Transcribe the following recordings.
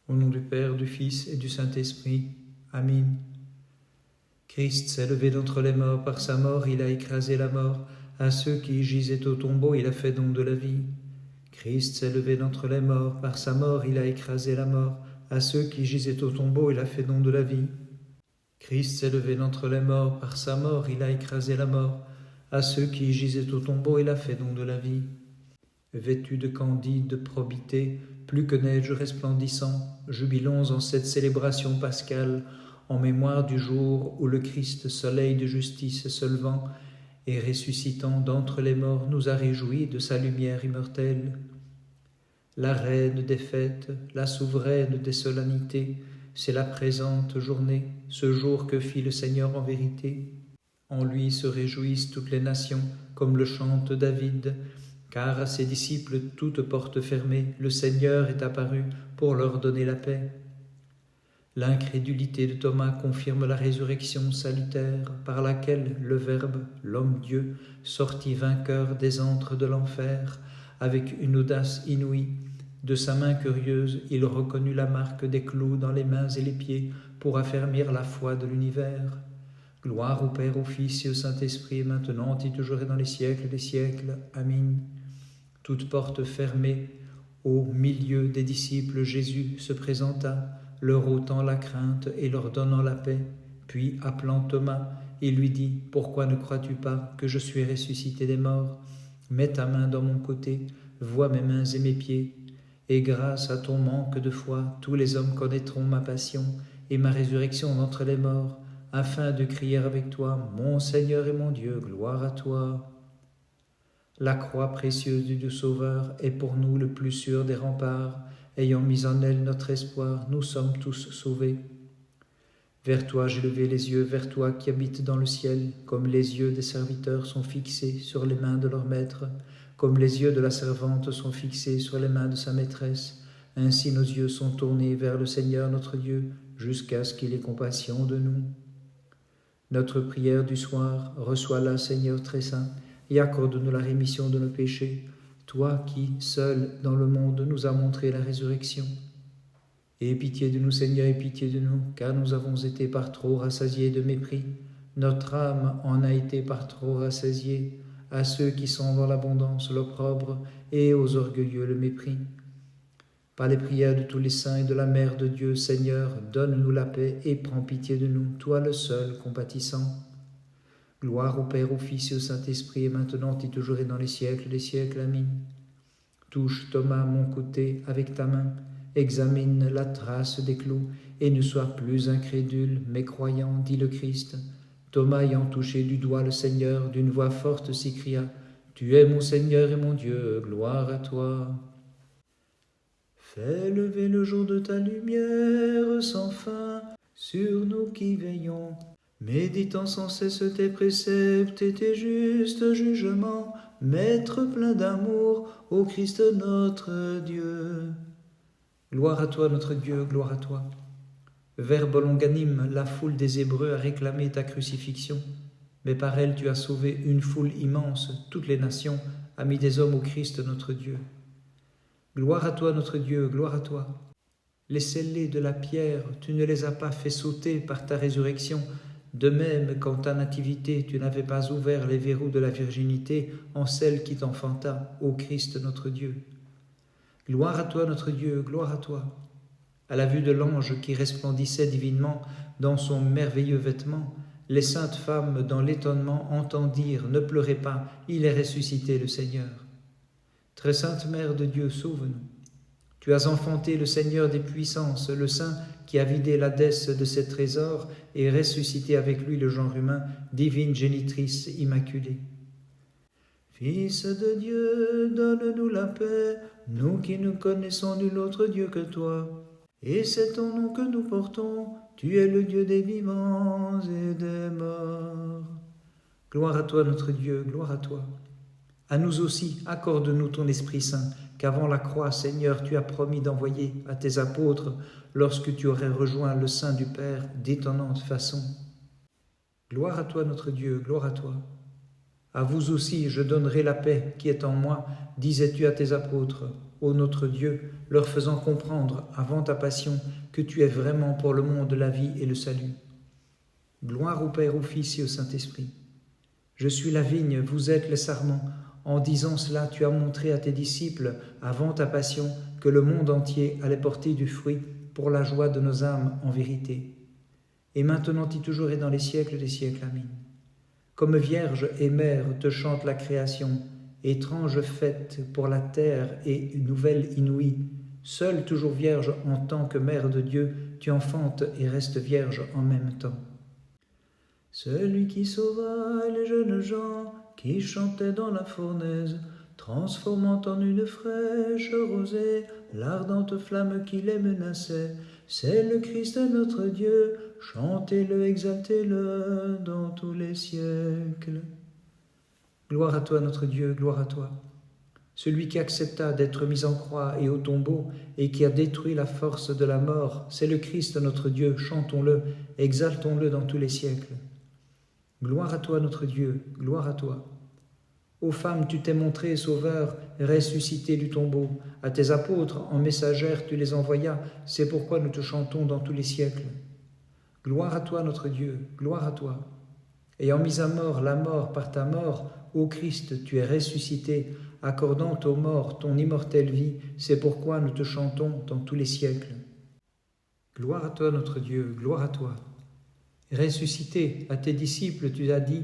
Au nom du Père, du Fils et du Saint-Esprit. Amen. Christ s'est levé d'entre les morts, par sa mort il a écrasé la mort. À ceux qui gisaient au tombeau, il a fait don de la vie. Christ s'est levé d'entre les morts, par sa mort il a écrasé la mort. À ceux qui gisaient au tombeau, il a fait don de la vie. Christ s'est levé d'entre les morts, par sa mort il a écrasé la mort. À ceux qui gisaient au tombeau, il a fait don de la vie. Vêtus de candide probité, plus que neige resplendissant, jubilons en cette célébration pascale, en mémoire du jour où le Christ, soleil de justice se levant et ressuscitant d'entre les morts, nous a réjouis de sa lumière immortelle. La reine des fêtes, la souveraine des solennités, c'est la présente journée, ce jour que fit le Seigneur en vérité. En lui se réjouissent toutes les nations, comme le chante David, car à ses disciples toutes portes fermées, le Seigneur est apparu pour leur donner la paix. L'incrédulité de Thomas confirme la résurrection salutaire par laquelle le Verbe, l'homme-Dieu, sortit vainqueur des antres de l'enfer, avec une audace inouïe. De sa main curieuse, il reconnut la marque des clous dans les mains et les pieds pour affermir la foi de l'univers. Gloire au Père, au Fils et au Saint-Esprit, maintenant et toujours et dans les siècles des siècles. Amen. Toute porte fermée, au milieu des disciples, Jésus se présenta, leur ôtant la crainte et leur donnant la paix. Puis, appelant Thomas, il lui dit, « Pourquoi ne crois-tu pas que je suis ressuscité des morts? Mets ta main dans mon côté, vois mes mains et mes pieds. Et grâce à ton manque de foi, tous les hommes connaîtront ma passion et ma résurrection d'entre les morts, afin de crier avec toi, mon Seigneur et mon Dieu, gloire à toi. » La croix précieuse du Dieu Sauveur est pour nous le plus sûr des remparts. Ayant mis en elle notre espoir, nous sommes tous sauvés. Vers toi j'ai levé les yeux, vers toi qui habites dans le ciel, comme les yeux des serviteurs sont fixés sur les mains de leur maître, comme les yeux de la servante sont fixés sur les mains de sa maîtresse. Ainsi nos yeux sont tournés vers le Seigneur notre Dieu, jusqu'à ce qu'il ait compassion de nous. Notre prière du soir, reçois-la, Seigneur très saint, et accorde-nous la rémission de nos péchés, toi qui, seul dans le monde, nous as montré la résurrection. Aie pitié de nous, Seigneur, aie pitié de nous, car nous avons été par trop rassasiés de mépris. Notre âme en a été par trop rassasiée. À ceux qui sont dans l'abondance l'opprobre, et aux orgueilleux le mépris. Par les prières de tous les saints et de la Mère de Dieu, Seigneur, donne-nous la paix et prends pitié de nous, toi le seul compatissant. Gloire au Père, au Fils et au Saint-Esprit, et maintenant et toujours et dans les siècles des siècles. Amen. Touche, Thomas, mon côté avec ta main, examine la trace des clous, et ne sois plus incrédule, mais croyant, dit le Christ. Thomas, ayant touché du doigt le Seigneur, d'une voix forte s'écria, « Tu es mon Seigneur et mon Dieu, gloire à toi. » Fais lever le jour de ta lumière sans fin sur nous qui veillons, méditant sans cesse tes préceptes et tes justes jugements, Maître plein d'amour, ô Christ notre Dieu. Gloire à toi notre Dieu, gloire à toi. Verbe longanime, la foule des Hébreux a réclamé ta crucifixion, mais par elle tu as sauvé une foule immense, toutes les nations, amis des hommes au Christ notre Dieu. Gloire à toi notre Dieu, gloire à toi. Les scellés de la pierre, tu ne les as pas fait sauter par ta résurrection, de même qu'en ta nativité tu n'avais pas ouvert les verrous de la virginité en celle qui t'enfanta, ô Christ notre Dieu. Gloire à toi notre Dieu, gloire à toi. À la vue de l'ange qui resplendissait divinement dans son merveilleux vêtement, les saintes femmes dans l'étonnement entendirent, ne pleurez pas, il est ressuscité le Seigneur. Très sainte Mère de Dieu, sauve-nous. Tu as enfanté le Seigneur des puissances, le Saint qui a vidé l'Hadès de ses trésors et ressuscité avec lui le genre humain, divine génitrice immaculée. Fils de Dieu, donne-nous la paix, nous qui ne connaissons nul autre Dieu que toi. Et c'est ton nom que nous portons, tu es le Dieu des vivants et des morts. Gloire à toi notre Dieu, gloire à toi. À nous aussi, accorde-nous ton Esprit Saint, qu'avant la croix, Seigneur, tu as promis d'envoyer à tes apôtres lorsque tu aurais rejoint le sein du Père d'étonnante façon. Gloire à toi notre Dieu, gloire à toi. À vous aussi je donnerai la paix qui est en moi, disais-tu à tes apôtres. ô notre Dieu, leur faisant comprendre, avant ta passion, que tu es vraiment pour le monde la vie et le salut. Gloire au Père, au Fils et au Saint-Esprit. Je suis la vigne, vous êtes les sarments. En disant cela, tu as montré à tes disciples, avant ta passion, que le monde entier allait porter du fruit pour la joie de nos âmes en vérité. Et maintenant et toujours et dans les siècles des siècles. Amen. Comme Vierge et Mère te chante la création, étrange fête pour la terre et une nouvelle inouïe. Seule toujours Vierge en tant que Mère de Dieu, tu enfantes et restes Vierge en même temps. Celui qui sauva les jeunes gens qui chantaient dans la fournaise, transformant en une fraîche rosée l'ardente flamme qui les menaçait, c'est le Christ notre Dieu, chantez-le, exaltez-le dans tous les siècles. Gloire à toi notre Dieu, gloire à toi. Celui qui accepta d'être mis en croix et au tombeau et qui a détruit la force de la mort, c'est le Christ notre Dieu, chantons-le, exaltons-le dans tous les siècles. Gloire à toi notre Dieu, gloire à toi. Ô femme, tu t'es montré sauveur, ressuscité du tombeau. À tes apôtres, en messagères, tu les envoyas, c'est pourquoi nous te chantons dans tous les siècles. Gloire à toi notre Dieu, gloire à toi. Ayant mis à mort la mort par ta mort, ô Christ, tu es ressuscité, accordant aux morts ton immortelle vie, c'est pourquoi nous te chantons dans tous les siècles. Gloire à toi notre Dieu, gloire à toi. Ressuscité, à tes disciples tu as dit,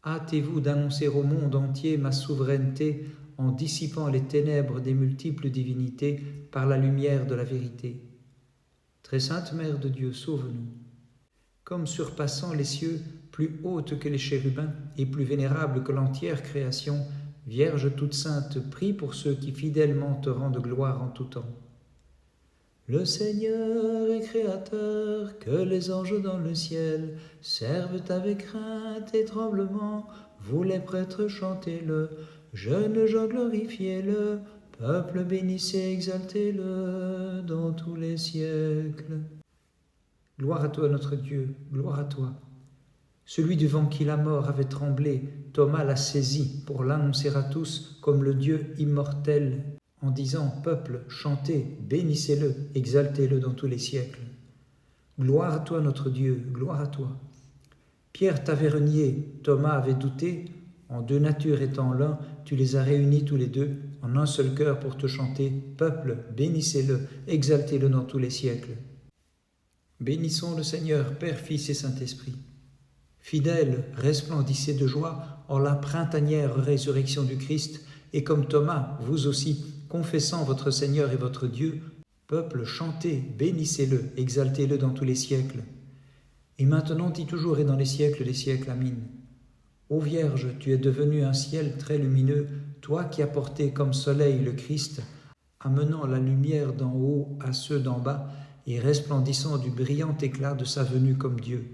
hâtez-vous d'annoncer au monde entier ma souveraineté en dissipant les ténèbres des multiples divinités par la lumière de la vérité. Très sainte Mère de Dieu, sauve-nous. Comme surpassant les cieux, plus haute que les chérubins et plus vénérable que l'entière création, Vierge toute sainte, prie pour ceux qui fidèlement te rendent gloire en tout temps. Le Seigneur est créateur, que les anges dans le ciel servent avec crainte et tremblement. Vous les prêtres, chantez-le, jeunes gens, glorifiez-le, peuple, bénissez, exaltez-le dans tous les siècles. Gloire à toi notre Dieu, gloire à toi. Celui devant qui la mort avait tremblé, Thomas l'a saisi pour l'annoncer à tous comme le Dieu immortel, en disant « Peuple, chantez, bénissez-le, exaltez-le dans tous les siècles. » Gloire à toi notre Dieu, gloire à toi. Pierre t'avait renié, Thomas avait douté, en deux natures étant l'un, tu les as réunis tous les deux en un seul cœur pour te chanter « Peuple, bénissez-le, exaltez-le dans tous les siècles. » Bénissons le Seigneur, Père, Fils et Saint-Esprit. Fidèles, resplendissez de joie en la printanière résurrection du Christ, et comme Thomas, vous aussi, confessant votre Seigneur et votre Dieu, peuple, chantez, bénissez-le, exaltez-le dans tous les siècles. Et maintenant, dit toujours et dans les siècles des siècles, Amen. Ô Vierge, tu es devenue un ciel très lumineux, toi qui as porté comme soleil le Christ, amenant la lumière d'en haut à ceux d'en bas, et resplendissant du brillant éclat de sa venue comme Dieu.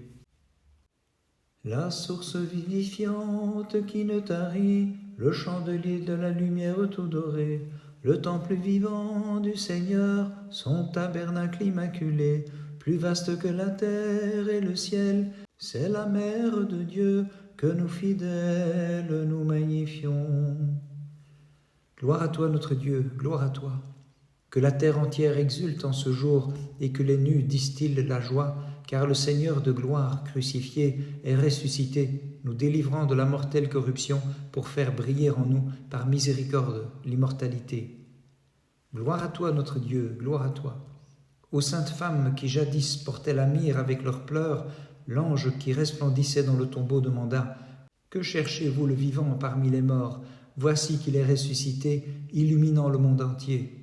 La source vivifiante qui ne tarit, le chandelier de la lumière tout doré, le temple vivant du Seigneur, son tabernacle immaculé, plus vaste que la terre et le ciel, c'est la Mère de Dieu que nous fidèles nous magnifions. Gloire à toi notre Dieu, gloire à toi. Que la terre entière exulte en ce jour et que les nus distillent la joie, car le Seigneur de gloire, crucifié, est ressuscité, nous délivrant de la mortelle corruption pour faire briller en nous, par miséricorde, l'immortalité. Gloire à toi notre Dieu, gloire à toi. Ô saintes femmes qui jadis portaient la myrrhe avec leurs pleurs, l'ange qui resplendissait dans le tombeau demanda « Que cherchez-vous le vivant parmi les morts? Voici qu'il est ressuscité, illuminant le monde entier. »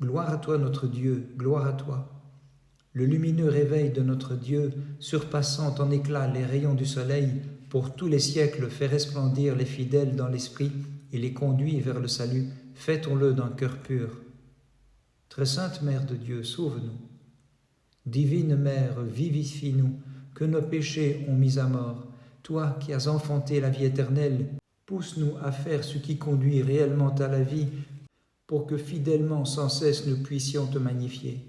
Gloire à toi notre Dieu, gloire à toi. Le lumineux réveil de notre Dieu, surpassant en éclat les rayons du soleil, pour tous les siècles fait resplendir les fidèles dans l'esprit et les conduit vers le salut, fêtons-le d'un cœur pur. Très sainte Mère de Dieu, sauve-nous. Divine Mère, vivifie-nous, que nos péchés ont mis à mort. Toi qui as enfanté la vie éternelle, pousse-nous à faire ce qui conduit réellement à la vie, pour que fidèlement sans cesse nous puissions te magnifier.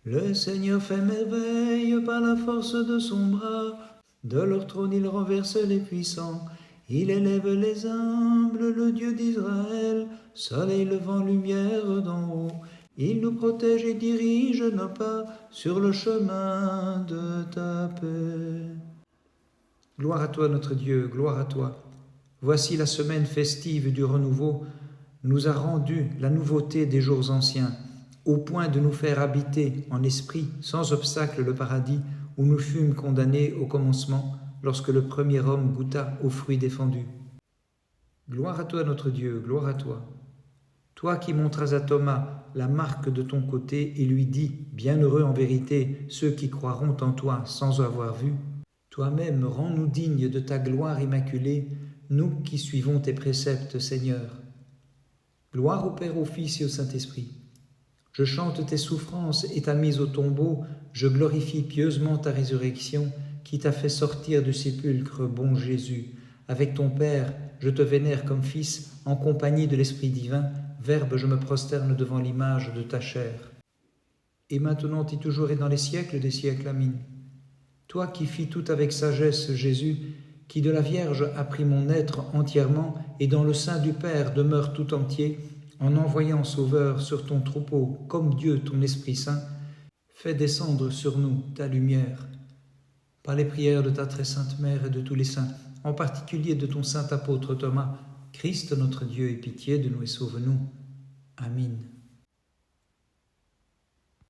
Le Seigneur fait merveille par la force de son bras, de leur trône il renverse les puissants, il élève les humbles, le Dieu d'Israël, soleil levant lumière d'en haut, il nous protège et dirige nos pas sur le chemin de ta paix. Gloire à toi notre Dieu, gloire à toi. Voici la semaine festive du renouveau nous a rendu la nouveauté des jours anciens, au point de nous faire habiter en esprit sans obstacle le paradis où nous fûmes condamnés au commencement lorsque le premier homme goûta aux fruits défendus. Gloire à toi notre Dieu, gloire à toi. Toi qui montras à Thomas la marque de ton côté et lui dis, bienheureux en vérité ceux qui croiront en toi sans avoir vu, toi-même rends-nous dignes de ta gloire immaculée, nous qui suivons tes préceptes, Seigneur. Gloire au Père, au Fils et au Saint-Esprit. Je chante tes souffrances et ta mise au tombeau, je glorifie pieusement ta résurrection qui t'a fait sortir du sépulcre, bon Jésus. Avec ton Père, je te vénère comme Fils, en compagnie de l'Esprit divin, Verbe, je me prosterne devant l'image de ta chair. Et maintenant et toujours et dans les siècles des siècles, Amen. Toi qui fis tout avec sagesse, Jésus, qui de la Vierge a pris mon être entièrement et dans le sein du Père demeure tout entier, en envoyant Sauveur sur ton troupeau, comme Dieu ton Esprit Saint, fais descendre sur nous ta lumière. Par les prières de ta très sainte Mère et de tous les saints, en particulier de ton saint apôtre Thomas, Christ notre Dieu, aie pitié de nous et sauve-nous. Amen.